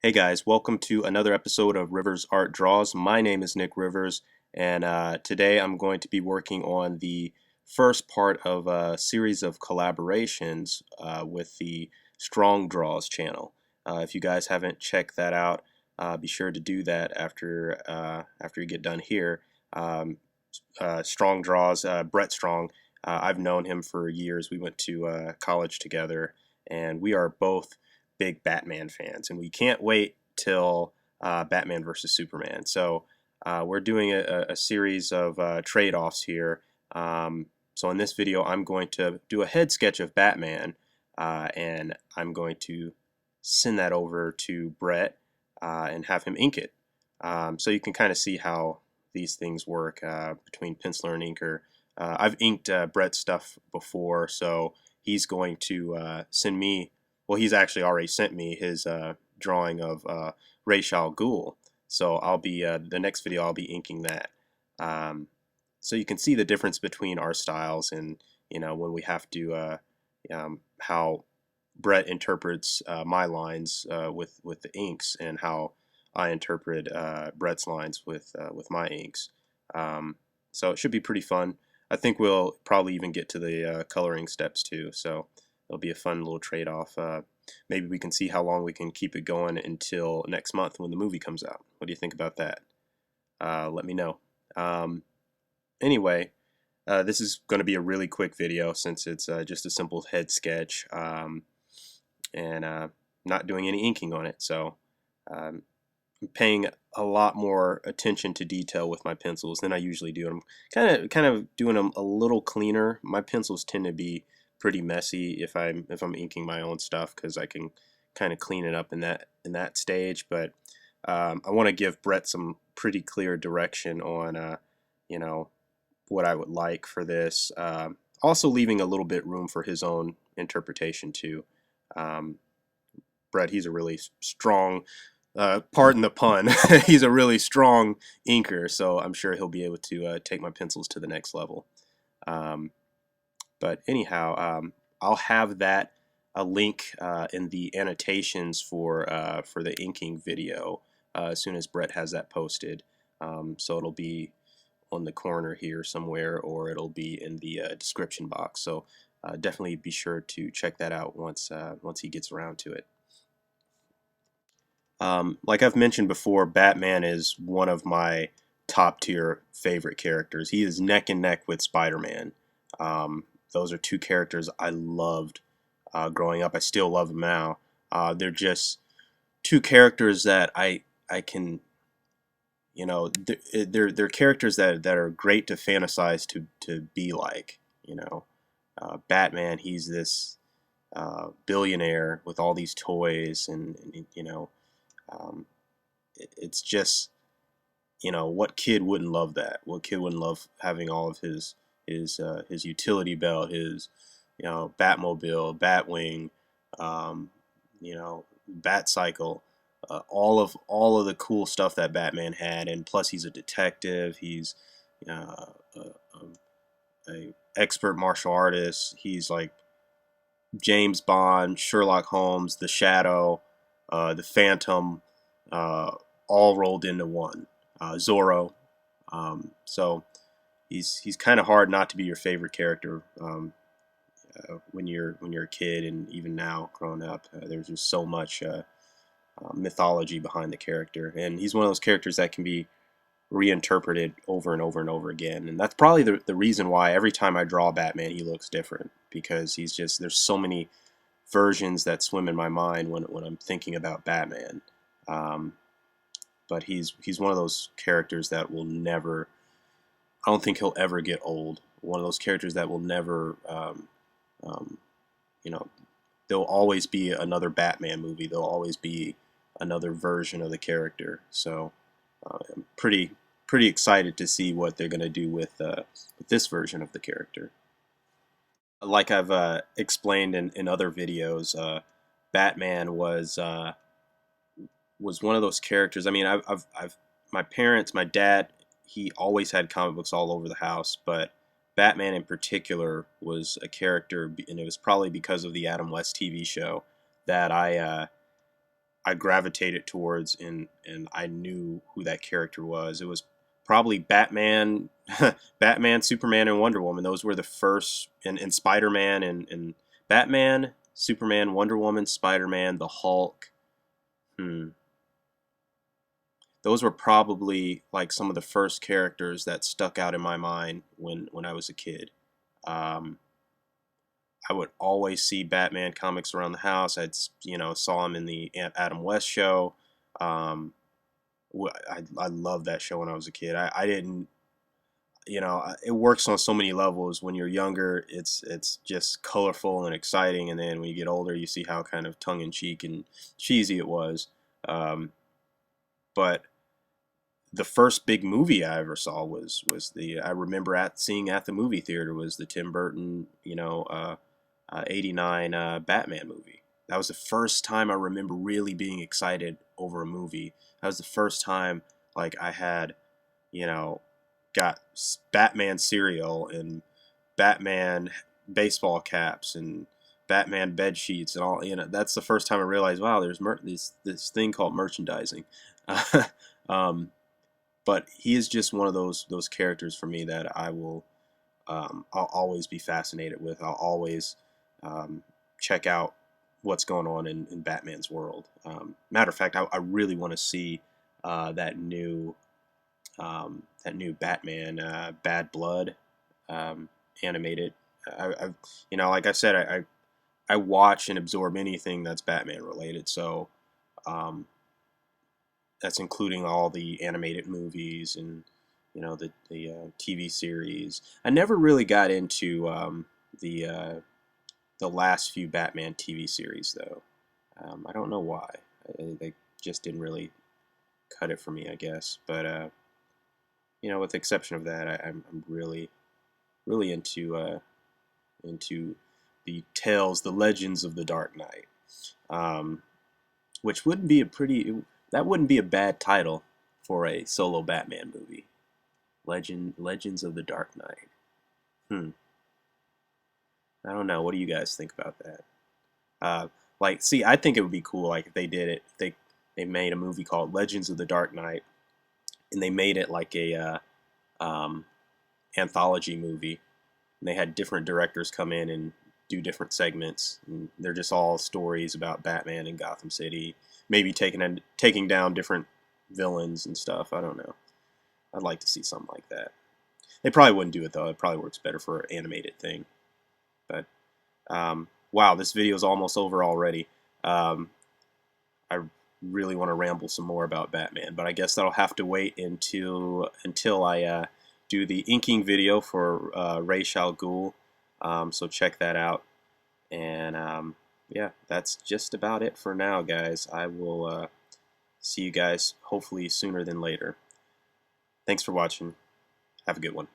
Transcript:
Hey guys, welcome to another episode of Rivers Art Draws. My name is Nick Rivers, and today I'm going to be working on the first part of a series of collaborations with the Strong Draws channel. If you guys haven't checked that out, be sure to do that after you get done here. Um, Strong Draws, Brett Strong. I've known him for years. We went to college together, and we are both big Batman fans, and we can't wait till Batman versus Superman. So we're doing a series of trade-offs here. So in this video, I'm going to do a head sketch of Batman, and I'm going to send that over to Brett and have him ink it. So you can kind of see how these things work between penciler and inker. I've inked Brett's stuff before, so he's going to send me. Well, he's actually already sent me his drawing of Ra's al Ghul. So I'll be the next video. I'll be inking that. So you can see the difference between our styles, and when we have to how Brett interprets my lines with the inks, and how I interpret Brett's lines with my inks. So it should be pretty fun. I think we'll probably even get to the coloring steps too. So it'll be a fun little trade-off. Maybe we can see how long we can keep it going until next month when the movie comes out. What do you think about that? Let me know. Anyway, this is going to be a really quick video since it's just a simple head sketch, and not doing any inking on it. So I'm paying a lot more attention to detail with my pencils than I usually do. I'm kind of doing them a little cleaner. My pencils tend to be pretty messy if I'm inking my own stuff, because I can kind of clean it up in that stage. But I want to give Brett some pretty clear direction on you know what I would like for this. Also leaving a little bit room for his own interpretation too. Um, Brett, he's a really strong, pardon the pun, he's a really strong inker, so I'm sure he'll be able to take my pencils to the next level. Um, but anyhow, I'll have that a link in the annotations for the inking video as soon as Brett has that posted. So it'll be on the corner here somewhere, or it'll be in the description box. So definitely be sure to check that out once he gets around to it. Like I've mentioned before, Batman is one of my top tier favorite characters. He is neck and neck with Spider-Man. Those are two characters I loved growing up. I still love them now. They're just two characters that I can, they're characters that are great to fantasize to be like. Batman, he's this billionaire with all these toys, and um, it's just, what kid wouldn't love that? What kid wouldn't love having all of his utility belt, his Batmobile, Batwing, you know, Bat Cycle, all of the cool stuff that Batman had, and plus he's a detective. He's a expert martial artist. He's like James Bond, Sherlock Holmes, the Shadow, the Phantom, uh, all rolled into one. Zorro. So he's kind of hard not to be your favorite character when you're a kid, and even now growing up. There's just so much mythology behind the character, and he's one of those characters that can be reinterpreted over and over and over again. And that's probably the reason why every time I draw Batman, he looks different, because there's so many versions that swim in my mind when I'm thinking about Batman. Um, but he's one of those characters that will never. I don't think he'll ever get old. One of those characters that will never. Um, you know, there'll always be another Batman movie. There'll always be another version of the character. So I'm pretty excited to see what they're gonna do with this version of the character. Like I've explained in other videos, Batman was one of those characters. I mean, I've my parents, my dad, he always had comic books all over the house, but Batman in particular was a character, and it was probably because of the Adam West TV show that I I gravitated towards, and I knew who that character was. It was probably Batman, Batman, Superman, and Wonder Woman. Those were the first, and Spider-Man, and Batman, Superman, Wonder Woman, Spider-Man, the Hulk. Hmm. Those were probably like some of the first characters that stuck out in my mind when I was a kid. Um, I would always see Batman comics around the house. Saw him in the Adam West show. Um, I loved that show when I was a kid. I didn't, it works on so many levels. When you're younger, it's just colorful and exciting, and then when you get older, you see how kind of tongue in cheek and cheesy it was. But the first big movie I ever saw was the I remember seeing at the movie theater was the Tim Burton '89 Batman movie. That was the first time I remember really being excited over a movie. That was the first time like I had you know got Batman cereal and Batman baseball caps and Batman bed sheets and all. That's the first time I realized, wow, there's this thing called merchandising. um, but he is just one of those characters for me that I'll always be fascinated with. I'll always check out what's going on in Batman's world. Matter of fact, I really want to see that new Batman, Bad Blood, animated. Like I said, I watch and absorb anything that's Batman related. So um, that's including all the animated movies and the TV series. I never really got into the last few Batman TV series though. I don't know why. They just didn't really cut it for me, I guess. But with the exception of that, I'm really really into the tales, the legends of the Dark Knight, um, which wouldn't be that wouldn't be a bad title for a solo Batman movie. Legends of the Dark Knight. Hmm. I don't know. What do you guys think about that? See, I think it would be cool, like if they did it. They made a movie called Legends of the Dark Knight, and they made it like a um, anthology movie. And they had different directors come in and do different segments. And they're just all stories about Batman in Gotham City, maybe taking down different villains and stuff. I don't know. I'd like to see something like that. They probably wouldn't do it though. It probably works better for an animated thing. But wow, this video is almost over already. I really want to ramble some more about Batman, but I guess that'll have to wait until I do the inking video for Ra's al Ghul. So check that out. And yeah, that's just about it for now, guys. I will see you guys hopefully sooner than later. Thanks for watching. Have a good one.